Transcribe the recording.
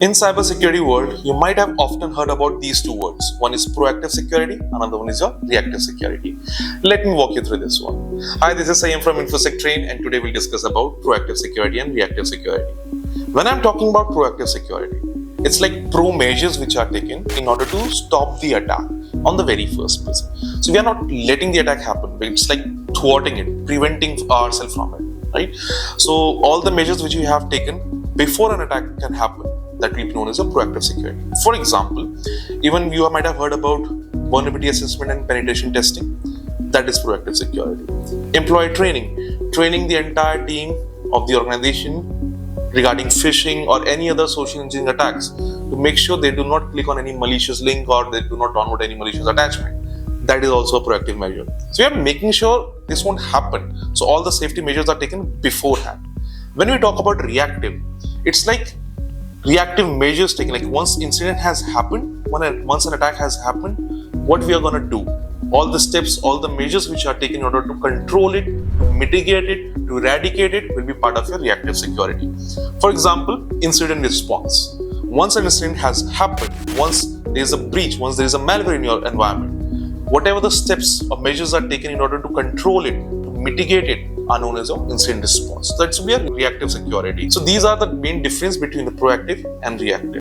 In cybersecurity world, you might have often heard about these two words. One is proactive security, another one is your reactive security. Let me walk you through this one. Hi, this is Sayam from InfosecTrain, and today we'll discuss about proactive security and reactive security. When I'm talking about proactive security, it's like pro measures which are taken in order to stop the attack on the very first place. So we are not letting the attack happen, but it's like thwarting it, preventing ourselves from it, right? So all the measures which we have taken before an attack can happen, that will be known as a proactive security. For example, even you might have heard about vulnerability assessment and penetration testing. That is proactive security. Employee training the entire team of the organization regarding phishing or any other social engineering attacks to make sure they do not click on any malicious link or they do not download any malicious attachment. That is also a proactive measure. So we are making sure this won't happen. So all the safety measures are taken beforehand. When we talk about reactive, it's like reactive measures taken, like once incident has happened, once an attack has happened, what we are going to do, all the steps, all the measures which are taken in order to control it, to mitigate it, to eradicate it will be part of your reactive security. For example, incident response. Once an incident has happened, once there is a breach, once there is a malware in your environment, whatever the steps or measures are taken in order to control it, to mitigate it, are known as an incident response. So that's where reactive security. So these are the main difference between the proactive and reactive.